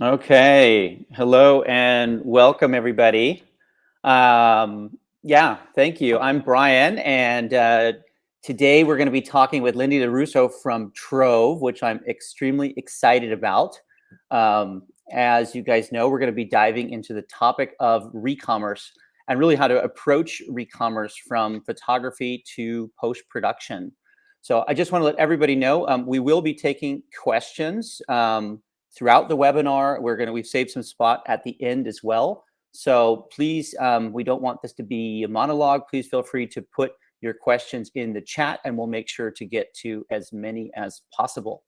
Okay. Hello and welcome, everybody. Yeah, thank you. I'm Brian, and today we're going to be talking with Lindsey DiRuscio from Trove, which I'm extremely excited about. As you guys know, we're going to be diving into the topic of recommerce and really how to approach recommerce from photography to post-production. So I just want to let everybody know we will be taking questions. Throughout the webinar. We've saved some spot at the end as well. So please, we don't want this to be a monologue. Please feel free to put your questions in the chat and we'll make sure to get to as many as possible.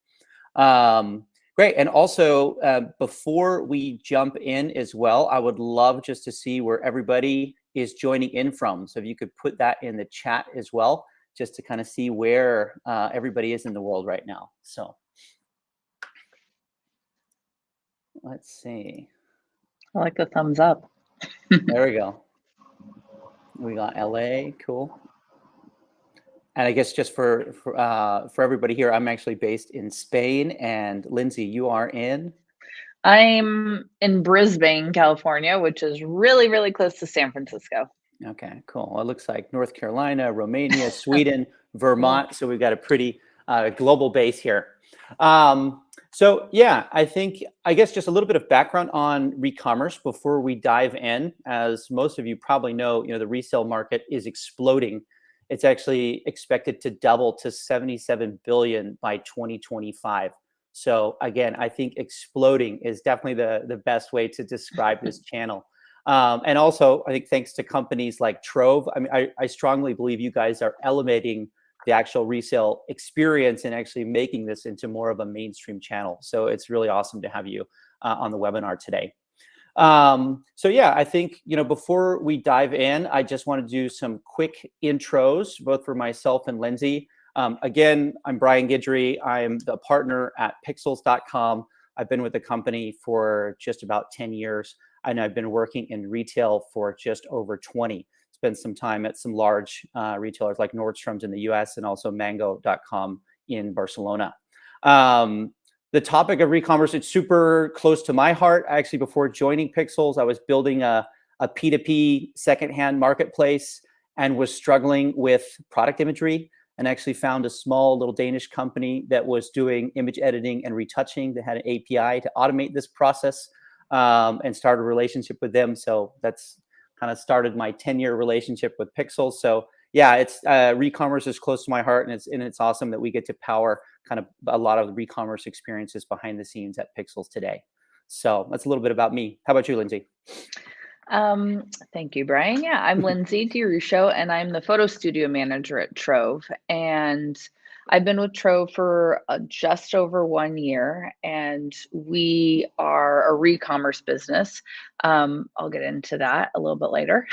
Great. And also, before we jump in as well, I would love just to see where everybody is joining in from. So if you could put that in the chat as well, just to kind of see where everybody is in the world right now. So let's see. I like the thumbs up. There we go. We got LA, cool. And I guess just for everybody here, I'm actually based in Spain, and Lindsey, you are in? I'm in Brisbane, California, which is really, really close to San Francisco. Okay, cool. Well, it looks like North Carolina, Romania, Sweden, Vermont. So we've got a pretty global base here. So yeah, I guess just a little bit of background on recommerce before we dive in. As most of you probably know, the resale market is exploding. It's actually expected to double to 77 billion by 2025. So again, I think exploding is definitely the best way to describe this channel. And also, I think thanks to companies like Trove, I mean, I strongly believe you guys are elevating the actual resale experience and actually making this into more of a mainstream channel. So it's really awesome to have you on the webinar today. So yeah, I think, before we dive in, I just want to do some quick intros, both for myself and Lindsey. Again, I'm Brian Guidry. I'm the partner at Pixelz.com. I've been with the company for just about 10 years, and I've been working in retail for just over 20. Spent some time at some large retailers like Nordstrom's in the US and also Mango.com in Barcelona. The topic of recommerce, it's super close to my heart. Actually, before joining Pixelz, I was building a P2P secondhand marketplace and was struggling with product imagery, and actually found a small little Danish company that was doing image editing and retouching that had an API to automate this process, and started a relationship with them. So that's kind of started my 10-year relationship with Pixelz. So yeah, it's recommerce is close to my heart, and it's awesome that we get to power kind of a lot of the recommerce experiences behind the scenes at Pixelz today. So that's a little bit about me. How about you, Lindsey? Thank you, Brian. Yeah, I'm Lindsey DiRuscio, and I'm the photo studio manager at Trove. And I've been with Trove for just over 1 year, and we are a recommerce business. I'll get into that a little bit later.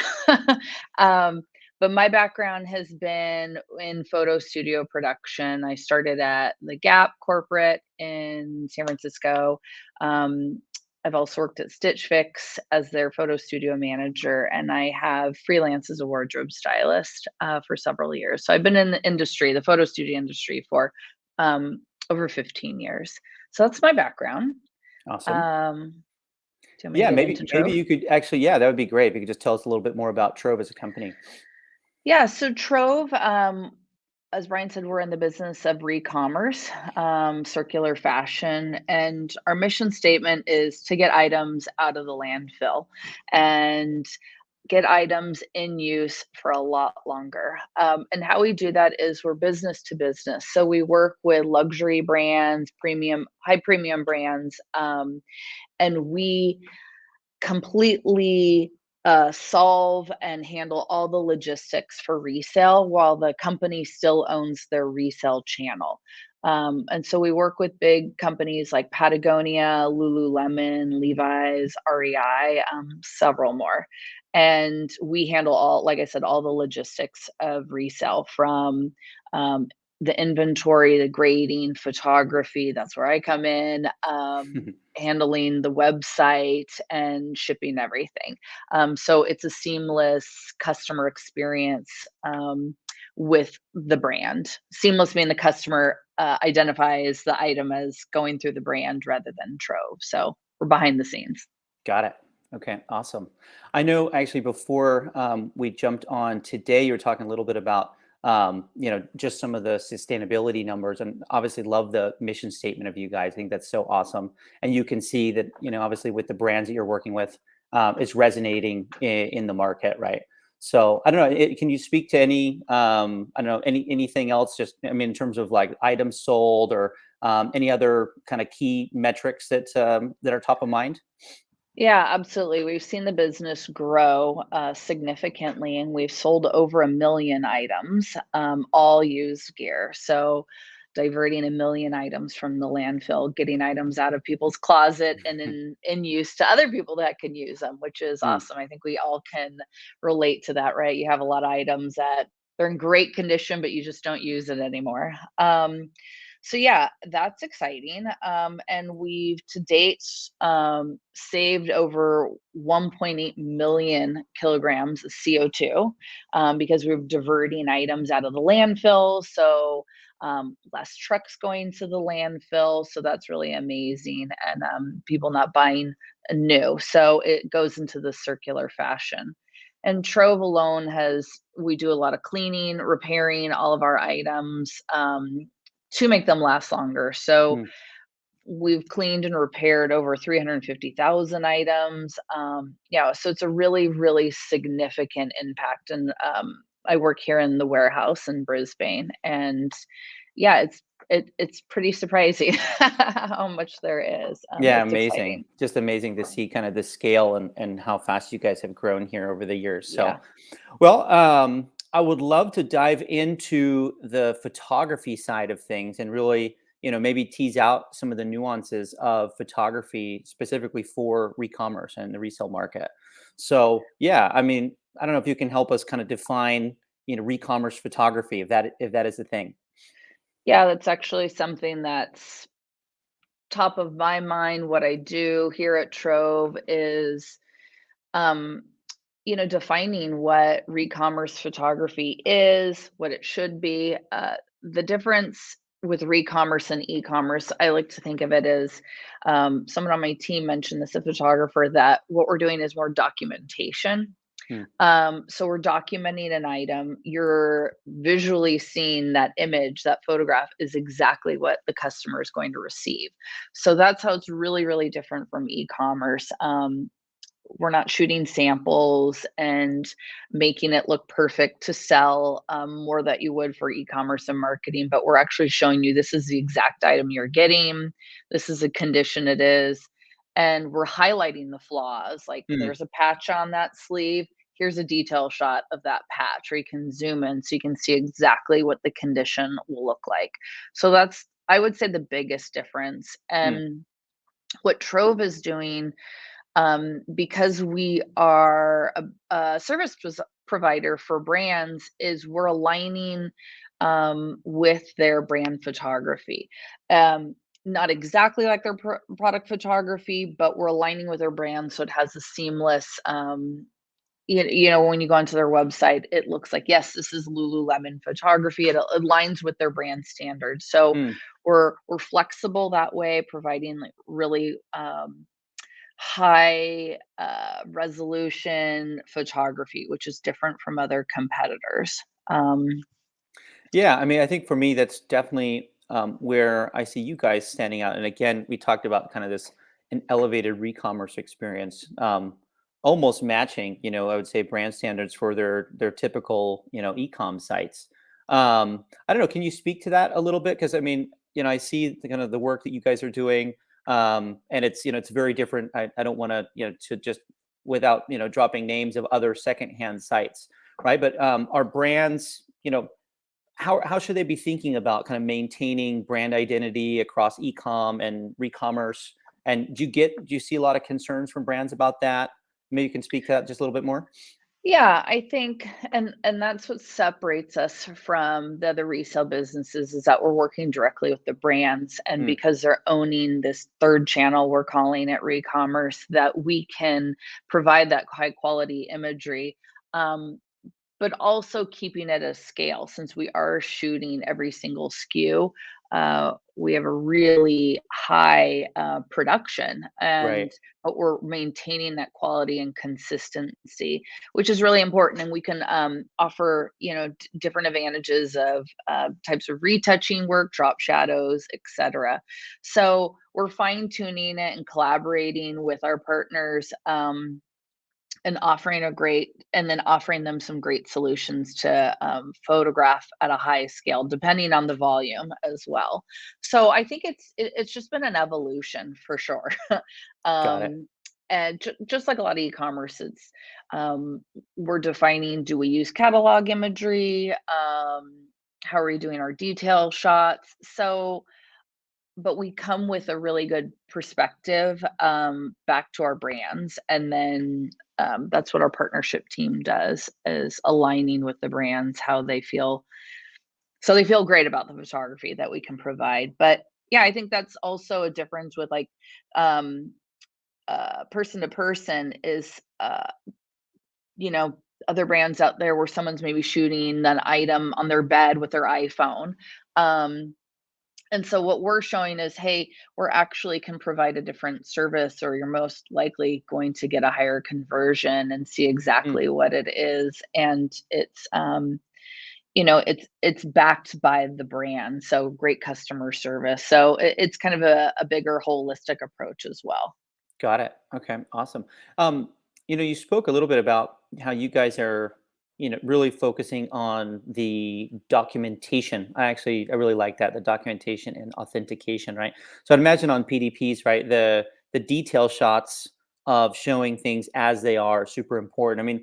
But my background has been in photo studio production. I started at the Gap corporate in San Francisco. I've also worked at Stitch Fix as their photo studio manager, and I have freelance as a wardrobe stylist for several years. So I've been in the industry, the photo studio industry, for over 15 years. So that's my background. Awesome. Do you want me to get into Trove? Maybe you could actually, yeah, that would be great if you could just tell us a little bit more about Trove as a company. Yeah, so Trove, as Brian said, we're in the business of recommerce, circular fashion, and our mission statement is to get items out of the landfill and get items in use for a lot longer. And how we do that is we're business to business. So we work with luxury brands, high premium brands, and we completely solve and handle all the logistics for resale while the company still owns their resale channel. And so we work with big companies like Patagonia, Lululemon, Levi's, REI, several more. And we handle all, like I said, all the logistics of resale, from the inventory, the grading, photography. That's where I come in. Handling the website and shipping everything. So it's a seamless customer experience with the brand. Seamless meaning the customer identifies the item as going through the brand rather than Trove. So we're behind the scenes. Got it. Okay, awesome. I know actually before we jumped on today, you were talking a little bit about just some of the sustainability numbers, and obviously love the mission statement of you guys. I think that's so awesome, and you can see that obviously with the brands that you're working with, it's resonating in the market, right? So I don't know. Can you speak to any I don't know anything else? Just I mean in terms of like items sold or any other kind of key metrics that that are top of mind? Yeah, absolutely. We've seen the business grow significantly, and we've sold over 1 million items, all used gear. So, diverting 1 million items from the landfill, getting items out of people's closet and in use to other people that can use them, which is Mm, awesome. I think we all can relate to that, right? You have a lot of items that they're in great condition, but you just don't use it anymore. So yeah, that's exciting. And we've to date saved over 1.8 million kilograms of CO2 because we're diverting items out of the landfill. So less trucks going to the landfill. So that's really amazing. And people not buying new. So it goes into the circular fashion. And Trove alone we do a lot of cleaning, repairing all of our items. To make them last longer. So mm. we've cleaned and repaired over 350,000 items. Yeah, so it's a really, really significant impact. And I work here in the warehouse in Brisbane, and yeah, it's pretty surprising how much there is. Yeah, It's amazing. exciting. Just amazing to see kind of the scale and how fast you guys have grown here over the years. So, Yeah. well, I would love to dive into the photography side of things and really, maybe tease out some of the nuances of photography specifically for Recommerce and the resale market. So, yeah, I mean, I don't know if you can help us kind of define, Recommerce photography, if that is the thing. Yeah, that's actually something that's top of my mind. What I do here at Trove is um, defining what re-commerce photography is, what it should be. The difference with re-commerce and e-commerce, I like to think of it as someone on my team mentioned this, a photographer, that what we're doing is more documentation. Hmm. So we're documenting an item. You're visually seeing that image, that photograph is exactly what the customer is going to receive. So that's how it's really, really different from e-commerce. We're not shooting samples and making it look perfect to sell more that you would for e-commerce and marketing, but we're actually showing you this is the exact item you're getting, this is the condition it is, and we're highlighting the flaws. Like Hmm. there's a patch on that sleeve, here's a detail shot of that patch, or you can zoom in so you can see exactly what the condition will look like. So that's, I would say, the biggest difference. Hmm. And what Trove is doing, because we are a service provider for brands, is we're aligning with their brand photography. Not exactly like their product photography, but we're aligning with their brand so it has a seamless. When you go onto their website, it looks like, yes, this is Lululemon photography. It aligns with their brand standards. So Hmm. we're flexible that way, providing like really high resolution photography, which is different from other competitors. Um, Yeah, I mean, I think for me, that's definitely where I see you guys standing out. And again, we talked about kind of this an elevated re-commerce experience, almost matching, I would say brand standards for their typical, e-com sites. I don't know. Can you speak to that a little bit? Because I mean, I see the kind of the work that you guys are doing, and it's very different. I don't want to, to just without dropping names of other secondhand sites, right? But are brands, how should they be thinking about kind of maintaining brand identity across e-com and re-commerce? And do you see a lot of concerns from brands about that? Maybe you can speak to that just a little bit more. yeah, I think, and that's what separates us from the other resale businesses, is that we're working directly with the brands, and Mm, because they're owning this third channel, we're calling it re-commerce, that we can provide that high quality imagery. Um, but also keeping it at a scale, since we are shooting every single SKU. we have a really high production, Right. but we're maintaining that quality and consistency, which is really important. And we can offer, different advantages of types of retouching work, drop shadows, etc. So we're fine tuning it and collaborating with our partners. And offering them some great solutions to photograph at a high scale, depending on the volume as well. So I think it's just been an evolution for sure. Got it. um, and just like a lot of e-commerce, it's we're defining: do we use catalog imagery? How are we doing our detail shots? So but we come with a really good perspective back to our brands, and then that's what our partnership team does, is aligning with the brands how they feel, so they feel great about the photography that we can provide. But yeah, I think that's also a difference with like um person to person is you know other brands out there where someone's maybe shooting an item on their bed with their iPhone. um and so what we're showing is, hey, we're actually can provide a different service, or you're most likely going to get a higher conversion and see Mm, exactly what it is. And it's backed by the brand. So great customer service. So it's kind of a bigger holistic approach as well. got it. Okay, awesome. You spoke a little bit about how you guys are, really focusing on the documentation. I really like that, the documentation and authentication, right? So I'd imagine on PDPs, right, the detail shots of showing things as they are super important. I mean,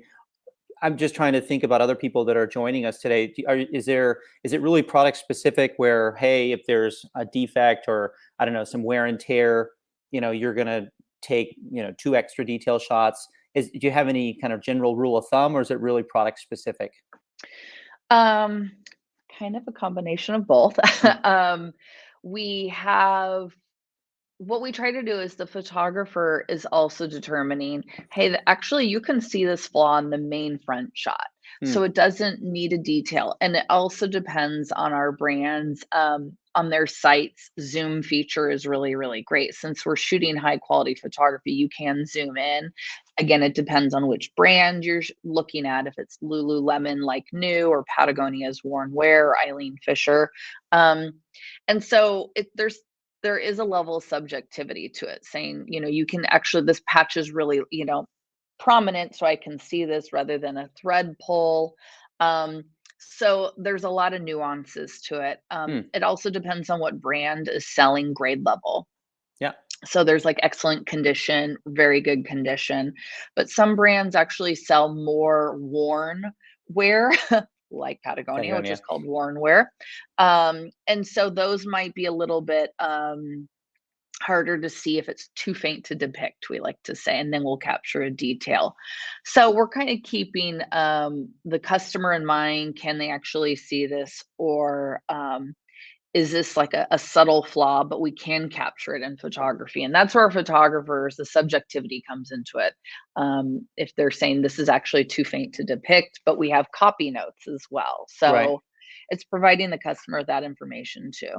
I'm just trying to think about other people that are joining us today. Is it really product specific where, hey, if there's a defect or I don't know, some wear and tear, you're gonna take, two extra detail shots. Do you have any kind of general rule of thumb, or is it really product specific? Um, Kind of a combination of both. Mm, um, we have What we try to do is the photographer is also determining, hey, actually, you can see this flaw in the main front shot. So mm, it doesn't need a detail. And it also depends on our brands. On their sites, Zoom feature is really, really great. Since we're shooting high quality photography, you can zoom in. Again, it depends on which brand you're looking at, if it's Lululemon like new, or Patagonia's worn wear, or EILEEN Fisher. Um, and so there is a level of subjectivity to it, saying, you can actually, this patch is really, prominent, so I can see this rather than a thread pull. So there's a lot of nuances to it. mm, It also depends on what brand is selling grade level. yeah, So there's like excellent condition, very good condition, but some brands actually sell more worn wear, like Patagonia, which is Patagonia. called worn wear. And so those might be a little bit harder to see if it's too faint to depict, we like to say, and then we'll capture a detail. So we're kind of keeping the customer in mind. Can they actually see this, or is this like a subtle flaw, but we can capture it in photography? And that's where photographers, the subjectivity comes into it. If they're saying this is actually too faint to depict, but we have copy notes as well. Right. So it's providing the customer that information too.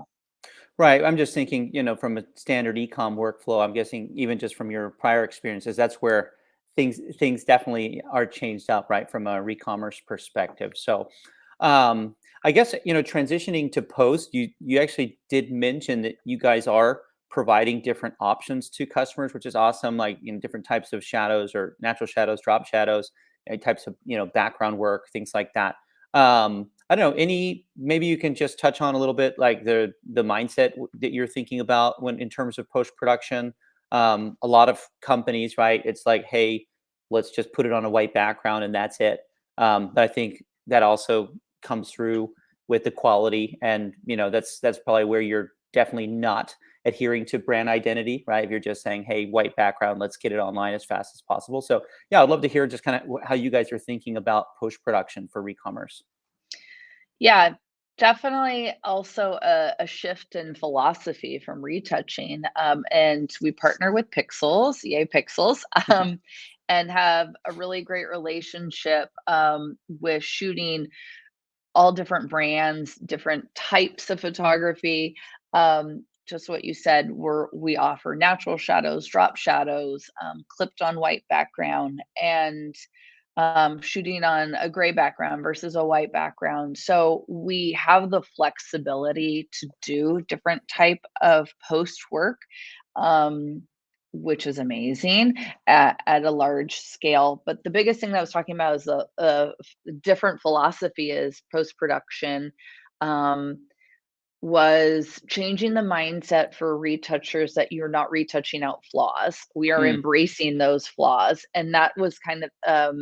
Right. I'm just thinking, from a standard ecom workflow, I'm guessing even just from your prior experiences, that's where things definitely are changed up, right, from a recommerce perspective. So, I guess, transitioning to post, you actually did mention that you guys are providing different options to customers, which is awesome. Like, different types of shadows or natural shadows, drop shadows, types of, background work, things like that. I don't know, maybe you can just touch on a little bit like the mindset that you're thinking about when in terms of post production. A lot of companies, right? It's like, hey, let's just put it on a white background and that's it. But I think that also comes through with the quality, and that's probably where you're definitely not adhering to brand identity, right? If you're just saying, hey, white background, let's get it online as fast as possible. So yeah, I'd love to hear just kind of how you guys are thinking about post production for recommerce. Yeah, definitely also a shift in philosophy from retouching. And we partner with Pixelz, yay Pixelz, and have a really great relationship with shooting all different brands, different types of photography. just what you said, we offer natural shadows, drop shadows, clipped on white background, and shooting on a gray background versus a white background. So we have the flexibility to do different type of post work, um, which is amazing at a large scale. But the biggest thing that I was talking about is a different philosophy is post production. Um, was changing the mindset for retouchers that you're not retouching out flaws. We are Mm, embracing those flaws. And that was kind of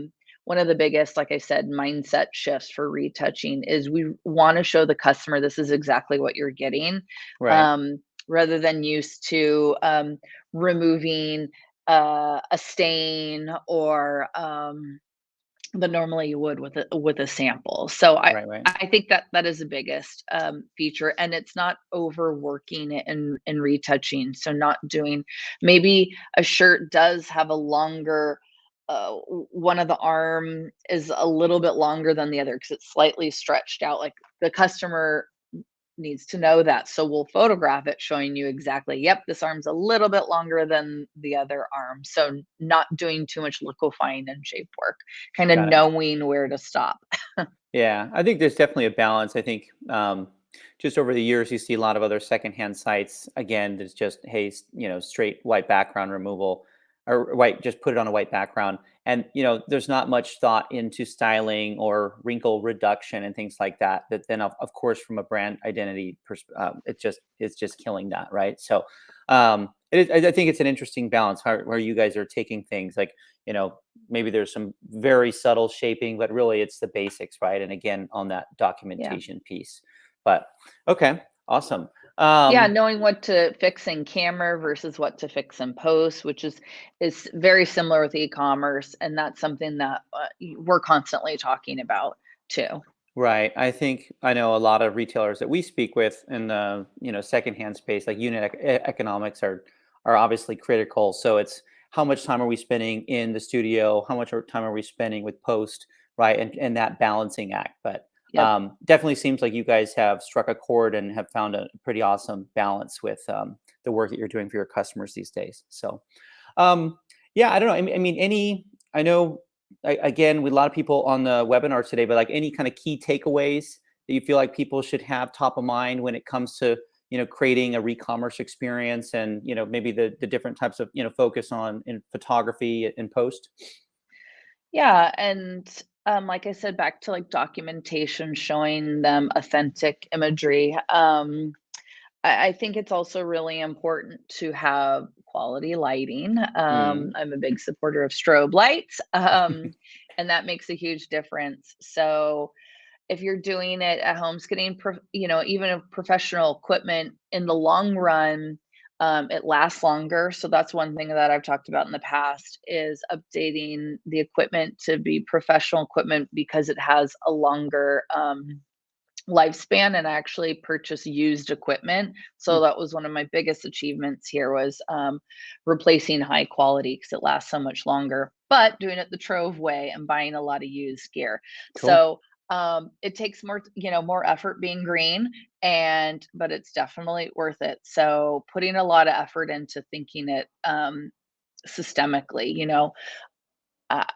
one of the biggest, like I said, mindset shifts for retouching is we want to show the customer this is exactly what you're getting, right. um, rather than used to removing a stain or than normally you would with a sample. So Right. Right. I think that that is the biggest feature, and it's not overworking it and retouching. So not doing maybe a shirt does have a longer. One of the arm is a little bit longer than the other because it's slightly stretched out. Like the customer needs to know that. So we'll photograph it showing you exactly, yep, this arm's a little bit longer than the other arm. So not doing too much liquefying and shape work, kind of Got it. knowing where to stop. Yeah, I think there's definitely a balance. I think just over the years, you see a lot of other secondhand sites. Again, there's just hey, straight white background removal, or white, just put it on a white background, and there's not much thought into styling or wrinkle reduction and things like that. That then, of course, from a brand identity, it's just killing that, right? So, I think it's an interesting balance where you guys are taking things like you know maybe there's some very subtle shaping, but really it's the basics, right? And again, on that Yeah. documentation piece. But okay, awesome. Yeah, knowing what to fix in camera versus what to fix in post, which is very similar with e-commerce, and that's something that we're constantly talking about too. Right. I know a lot of retailers that we speak with in the secondhand space, like economics are obviously critical. So it's how much time are we spending in the studio? How much time are we spending with post? Right, and that balancing act. But Yep. definitely seems like you guys have struck a chord and have found a pretty awesome balance with the work that you're doing for your customers these days. So um, yeah, I don't know. I mean, I know, again, with a lot of people on the webinar today, but like any kind of key takeaways that you feel like people should have top of mind when it comes to, creating a re-commerce experience and, maybe the different types of, focus on in photography and post. Yeah, and like I said, back to like documentation, showing them authentic imagery. I think it's also really important to have quality lighting. Mm, I'm a big supporter of strobe lights, and that makes a huge difference. So if you're doing it at home, it's getting, even a professional equipment in the long run, it lasts longer. So that's one thing that I've talked about in the past is updating the equipment to be professional equipment because it has a longer lifespan, and actually purchase used equipment. So mm, that was one of my biggest achievements here was replacing high quality because it lasts so much longer, but doing it the Trove way and buying a lot of used gear. cool. So it takes more, more effort being green, but it's definitely worth it. So putting a lot of effort into thinking it systemically,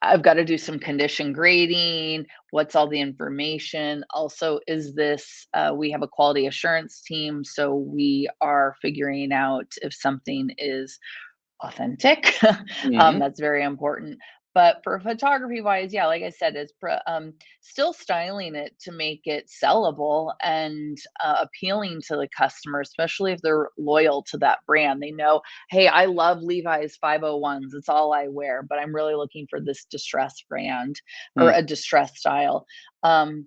I've got to do some condition grading. What's all the information? Also, is this, we have a quality assurance team, so we are figuring out if something is authentic. Hmm. That's very important. But for photography wise, yeah, like I said, it's still styling it to make it sellable and appealing to the customer, especially if they're loyal to that brand. They know, hey, I love Levi's 501s. It's all I wear, but I'm really looking for this distressed brand or Mm, a distressed style. Um,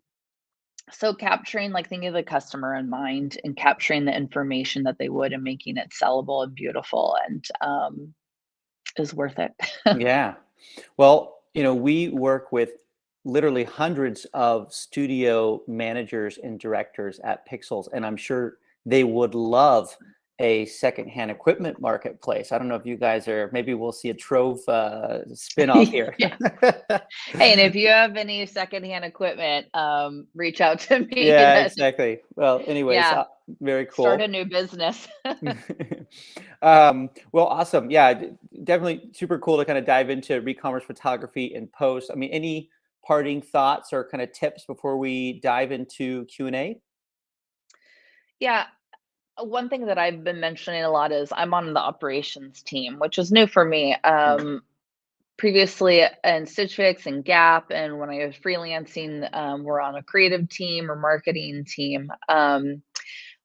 so capturing, like thinking of the customer in mind and capturing the information that they would and making it sellable and beautiful and is worth it. yeah. Well, we work with literally hundreds of studio managers and directors at Pixelz, and I'm sure they would love a secondhand equipment marketplace. I don't know if you guys are, maybe we'll see a Trove spin-off here. Yeah. Hey, and if you have any secondhand equipment, reach out to me. Yeah, exactly. Well, anyways, Yeah, very start cool. a new business. Well, awesome. Yeah, definitely super cool to kind of dive into Recommerce photography and post. I mean, any parting thoughts or kind of tips before we dive into Q&A? Yeah, one thing that I've been mentioning a lot is I'm on the operations team, which is new for me. Mm, Previously in Stitch Fix and Gap, and when I was freelancing, we're on a creative team or marketing team,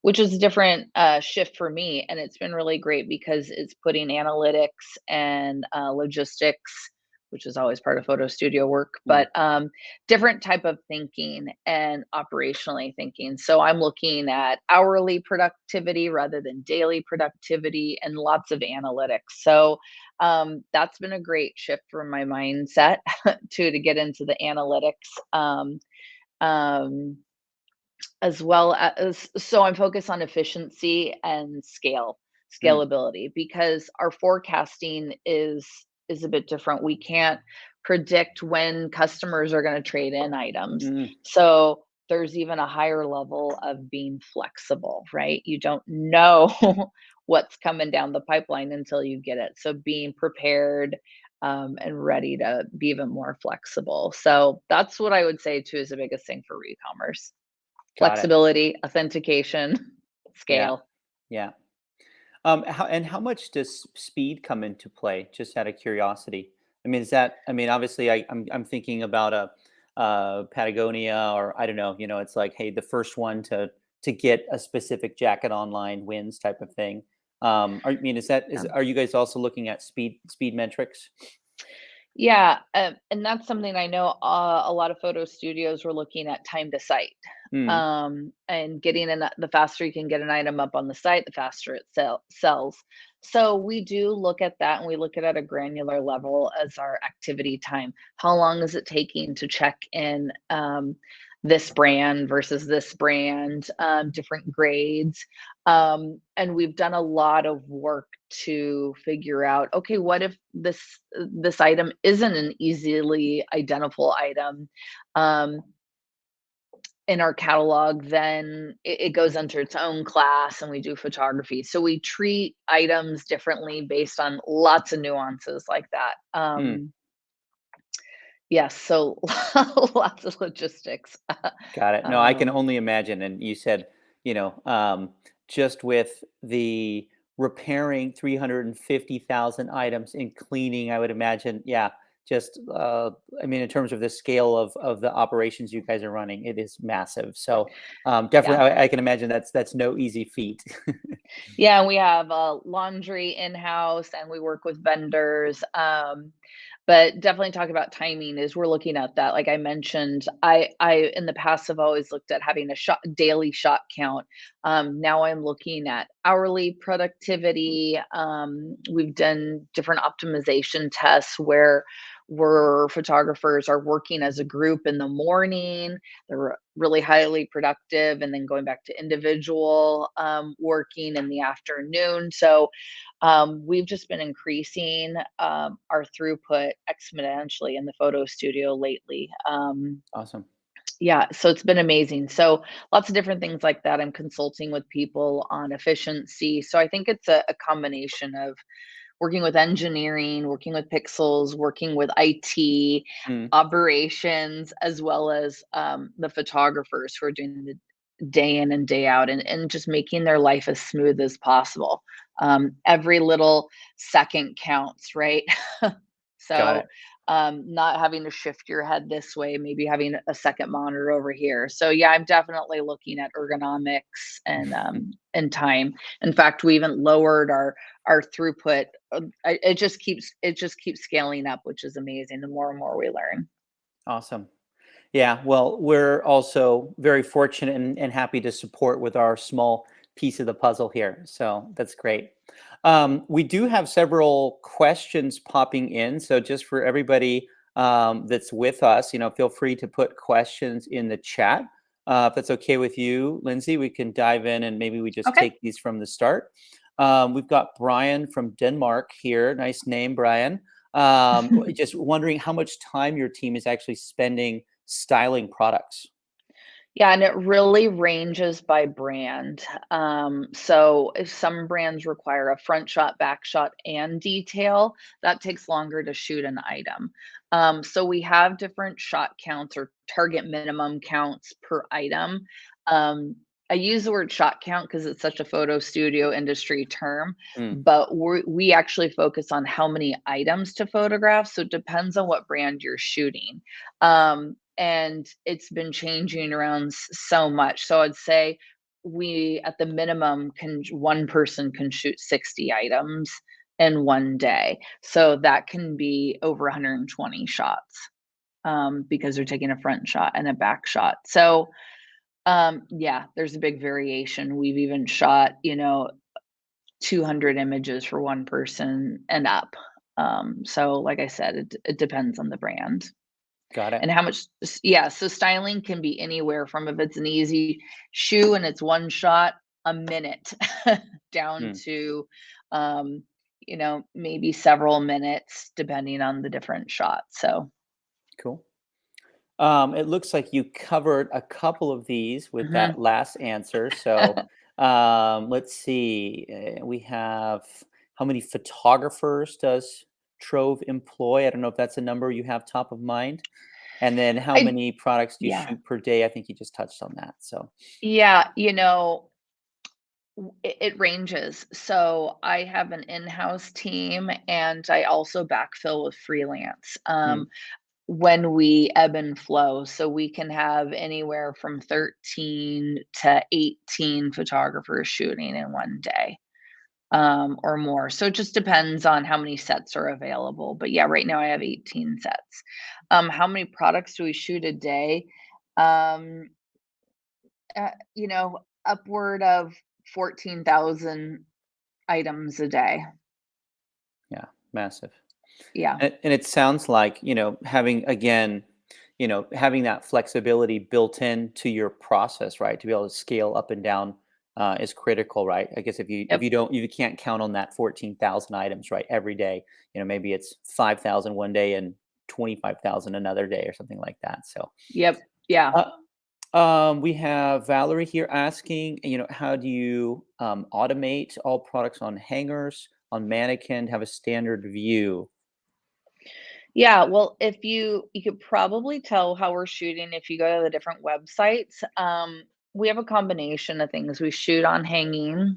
which is a different shift for me. And it's been really great because it's putting analytics and logistics, which is always part of photo studio work, mm, but different type of thinking and operationally thinking. So I'm looking at hourly productivity rather than daily productivity and lots of analytics. So that's been a great shift for my mindset to get into the analytics. Um, as well as, so I'm focused on efficiency and mm, scalability, because our forecasting is a bit different. We can't predict when customers are going to trade in items. mm. So there's even a higher level of being flexible, right? You don't know what's coming down the pipeline until you get it. So being prepared and ready to be even more flexible. So that's what I would say too is the biggest thing for e-commerce. Got it. Flexibility, authentication, Yeah, scale. yeah. How much does speed come into play? Just out of curiosity. I mean, is that? I mean, obviously, I'm thinking about a Patagonia, or I don't know. You know, it's like, hey, the first one to get a specific jacket online wins, type of thing. I mean, are you guys also looking at speed metrics? Yeah, and that's something I know a lot of photo studios were looking at time to site. Mm, And getting the faster you can get an item up on the site, the faster it sells. So we do look at that, and we look at it at a granular level as our activity time. How long is it taking to check in this brand versus this brand, different grades? And we've done a lot of work to figure out, okay, what if this item isn't an easily identifiable item in our catalog? Then it goes into its own class, and we do photography. So we treat items differently based on lots of nuances like that. mm. Yes, so lots of logistics. Got it. No, I can um, only imagine. And you said, you know, just with the repairing 350,000 items and cleaning, I would imagine, yeah, just, I mean, in terms of the scale of the operations you guys are running, it is massive. So yeah. definitely, I can imagine that's no easy feat. Yeah, we have laundry in-house, and we work with vendors. But definitely talk about timing is we're looking at that. Like I mentioned, I in the past have always looked at having a daily shot count. Now I'm looking at hourly productivity. We've done different optimization tests where photographers are working as a group in the morning. They're really highly productive, and then going back to individual working in the afternoon. So we've just been increasing our throughput exponentially in the photo studio lately. Awesome. Yeah, so it's been amazing. So lots of different things like that. I'm consulting with people on efficiency. So I think it's a combination of working with engineering, working with Pixelz, working with IT, Mm, operations, as well as the photographers who are doing the day in and day out, and just making their life as smooth as possible. Every little second counts, right? got So it. not having to shift your head this way, maybe having a second monitor over here. So yeah, I'm definitely looking at ergonomics and time. In fact, we even lowered our throughput. It just keeps scaling up, which is amazing. The more and more we learn. Awesome. Yeah, well, we're also very fortunate and happy to support with our small piece of the puzzle here. So that's great. We do have several questions popping in. So just for everybody that's with us, you know, feel free to put questions in the chat. If that's okay with you, Lindsay, we can dive in and maybe we just Okay. take these from the start. We've got Brian from Denmark here. Nice name, Brian. Just wondering how much time your team is actually spending styling products. Yeah, and it really ranges by brand. So if some brands require a front shot, back shot, and detail, that takes longer to shoot an item. So we have different shot counts or target minimum counts per item. Um, I use the word shot count because it's such a photo studio industry term, Mm, but we actually focus on how many items to photograph. So it depends on what brand you're shooting. And it's been changing around so much. So I'd say we, at the minimum, one person can shoot 60 items in one day. So that can be over 120 shots because they're taking a front shot and a back shot. So yeah, there's a big variation. We've even shot, 200 images for one person and up. So like I said, it depends on the brand. got it. And how much, yeah, so styling can be anywhere from, if it's an easy shoe and it's one shot, a minute down Mm, to, maybe several minutes depending on the different shots. So, cool. It looks like you covered a couple of these with mhm. that last answer. So let's see. We have how many photographers does Trove employ? I don't know if that's a number you have top of mind. And then how I many products do you yeah. shoot per day? I think you just touched on that. So, Yeah, it ranges. So I have an in-house team and I also backfill with freelance. mm, When we ebb and flow. So we can have anywhere from 13 to 18 photographers shooting in one day, or more. So it just depends on how many sets are available. But yeah, right now I have 18 sets. How many products do we shoot a day? Um, Upward of 14,000 items a day. yeah, massive. Yeah. And it sounds like, having again, having that flexibility built into your process, right? To be able to scale up and down is critical, right? I guess Yep. if you can't count on that 14,000 items, right, every day, maybe it's 5,000 one day and 25,000 another day or something like that. So, Yep. Yeah. uh, we have Valerie here asking, how do you automate all products on hangers, on mannequin, have a standard view? Yeah, well, if you could probably tell how we're shooting if you go to the different websites. We have a combination of things. We shoot on hanging,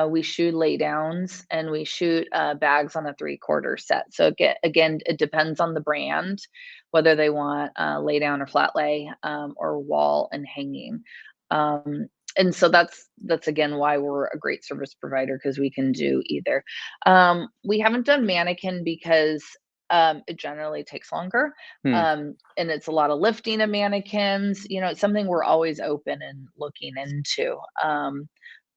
we shoot lay downs, and we shoot bags on a 3/4 set. So again, it depends on the brand, whether they want lay down or flat lay, or wall and hanging. Um, and so that's again why we're a great service provider because we can do either. We haven't done mannequin because it generally takes longer. Hmm. And it's a lot of lifting of mannequins. It's something we're always open and looking into.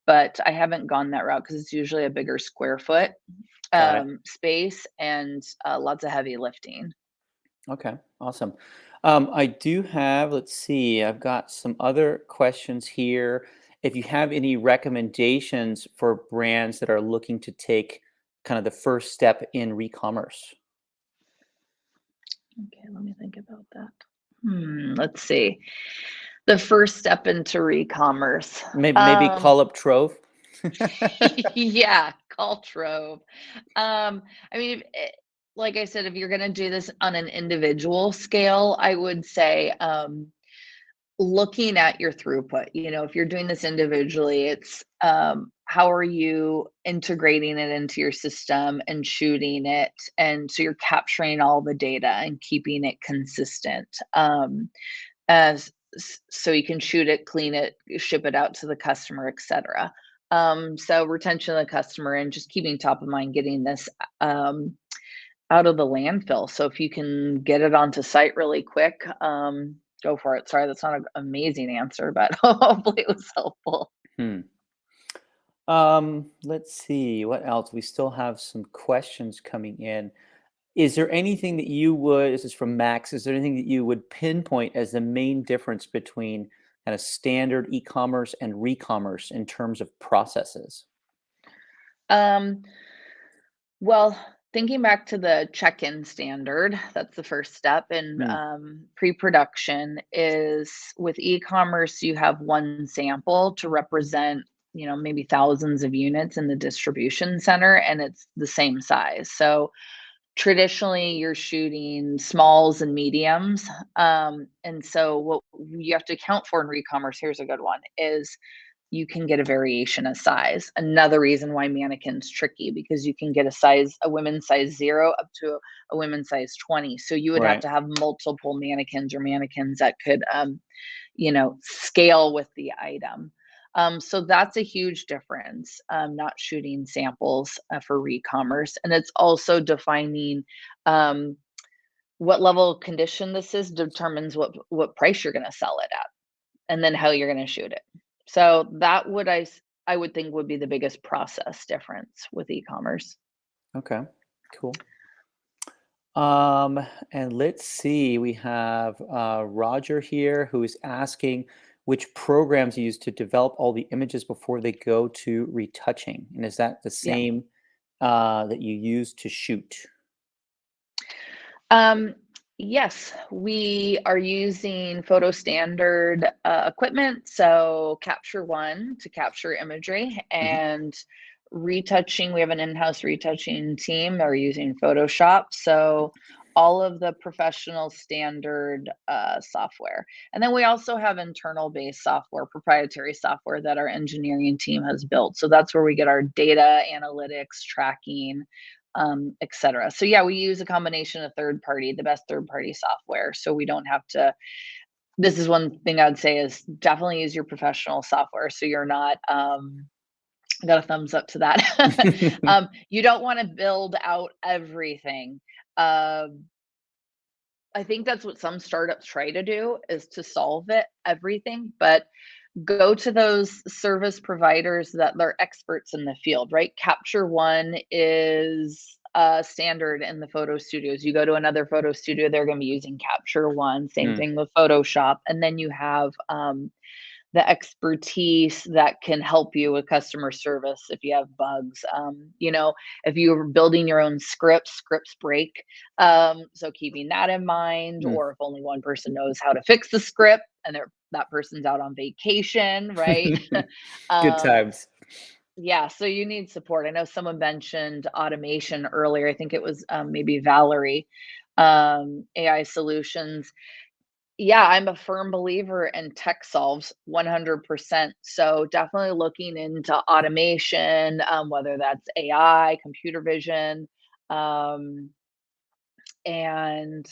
But I haven't gone that route because it's usually a bigger square foot Got it. space and lots of heavy lifting. Okay, awesome. I do have, let's see, I've got some other questions here. If you have any recommendations for brands that are looking to take kind of the first step in recommerce, Okay, let me think about that. Let's see. The first step into recommerce. maybe call up Trove. Yeah, call Trove. I mean, like I said, if you're going to do this on an individual scale, I would say looking at your throughput. If you're doing this individually, it's how are you integrating it into your system and shooting it, and so you're capturing all the data and keeping it consistent. As so you can shoot it, clean it, ship it out to the customer, etc. So retention of the customer and just keeping top of mind, getting this out of the landfill. So if you can get it onto site really quick, go for it. Sorry, that's not an amazing answer, but hopefully it was helpful. Hmm. Let's see what else. We still have some questions coming in. Is there anything that you would, this is from Max, is there anything that you would pinpoint as the main difference between kind of standard e-commerce and recommerce in terms of processes? Um, well, thinking back to the check-in standard, that's the first step in Hmm. pre-production is with e-commerce, you have one sample to represent, maybe thousands of units in the distribution center, and it's the same size. So traditionally, you're shooting smalls and mediums. And so what you have to account for in re-commerce, here's a good one, is you can get a variation of size. Another reason why mannequin's tricky because you can get a women's size 0 up to a women's size 20. So you would have Right. to have multiple mannequins or mannequins that could, scale with the item. So that's a huge difference, not shooting samples for re-commerce. And it's also defining um, what level of condition this is determines what price you're going to sell it at and then how you're gonna shoot it. So that would I would think would be the biggest process difference with e-commerce. Okay. Cool. And let's see, we have Roger here who is asking which programs you use to develop all the images before they go to retouching. And is that the Yeah. same that you use to shoot? Um, yes, we are using photo standard equipment. So Capture One to capture imagery Mhm. and retouching. We have an in-house retouching team. They're using Photoshop. So all of the professional standard software. And then we also have internal based software, proprietary software that our engineering team has built. So that's where we get our data analytics, tracking, etc. So yeah, we use a combination of the best third party software. So we don't have to, this is one thing I'd say is definitely use your professional software. So you're not, I got a thumbs up to that. You don't want to build out everything. Um, I think that's what some startups try to do is to solve everything, but go to those service providers that they're experts in the field, right? Capture One is standard in the photo studios. You go to another photo studio, they're going to be using Capture One. Same Mm, thing with Photoshop, and then you have the expertise that can help you with customer service if you have bugs. If you're building your own scripts break. So keeping that in mind, mm. or if only one person knows how to fix the script and that person's out on vacation, right? Good um, times. yeah, so you need support. I know someone mentioned automation earlier. I think it was maybe Valerie, AI solutions. Yeah, I'm a firm believer in tech solves 100%. So definitely looking into automation, whether that's AI, computer vision, um, and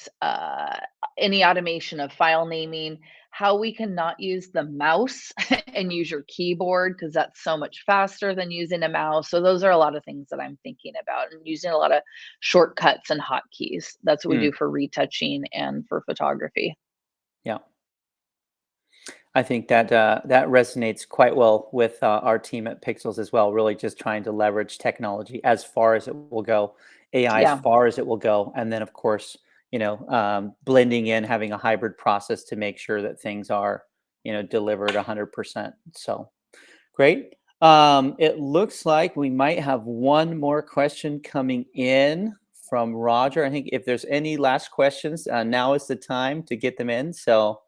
any automation of file naming, how we can not use the mouse and use your keyboard because that's so much faster than using a mouse. So those are a lot of things that I'm thinking about and using a lot of shortcuts and hotkeys. That's what we Mm, do for retouching and for photography. yeah. I think that that resonates quite well with our team at Pixels as well. Really, just trying to leverage technology as far as it will go, AI as Yeah. far as it will go, and then of course, blending in, having a hybrid process to make sure that things are, delivered 100%. So great. It looks like we might have one more question coming in from Roger. I think if there's any last questions, now is the time to get them in. So.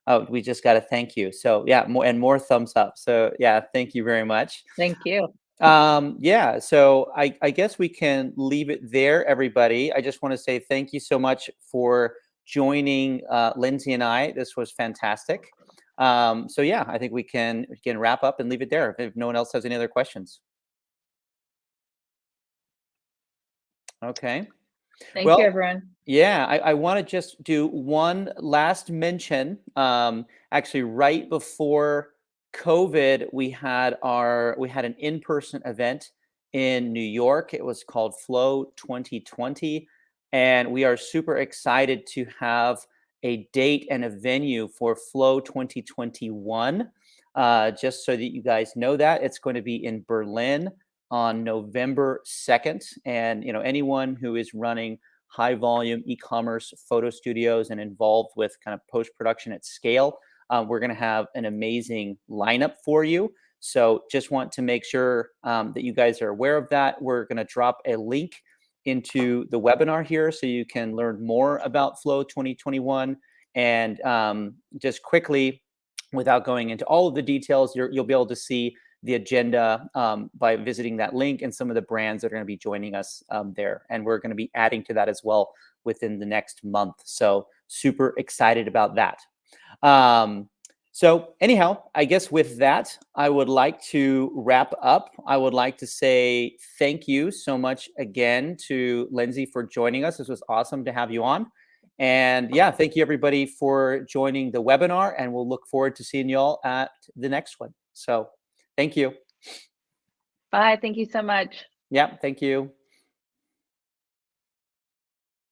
Oh, we just got a thank you. So yeah, more thumbs up. So yeah, thank you very much. Thank you. Yeah, so I guess we can leave it there, everybody. I just want to say thank you so much for joining Lindsey and I. This was fantastic. So yeah, I think we can wrap up and leave it there if no one else has any other questions. Okay. Thank you, Well, everyone. yeah, I want to just do one last mention. Actually, right before COVID, we had an in-person event in New York. It was called Flow 2020, and we are super excited to have a date and a venue for Flow 2021. Just so that you guys know that it's going to be in Berlin on November 2nd, and anyone who is running high volume e-commerce photo studios and involved with kind of post production at scale. We're going to have an amazing lineup for you. So just want to make sure that you guys are aware of that. We're going to drop a link into the webinar here so you can learn more about Flow 2021. And just quickly, without going into all of the details, you'll be able to see the agenda by visiting that link and some of the brands that are going to be joining us there. And we're going to be adding to that as well within the next month. So super excited about that. So anyhow, I guess with that, I would like to wrap up. I would like to say thank you so much again to Lindsey for joining us. This was awesome to have you on. And yeah, thank you everybody for joining the webinar, and we'll look forward to seeing you all at the next one. So thank you. Bye. Thank you so much. Yeah, thank you.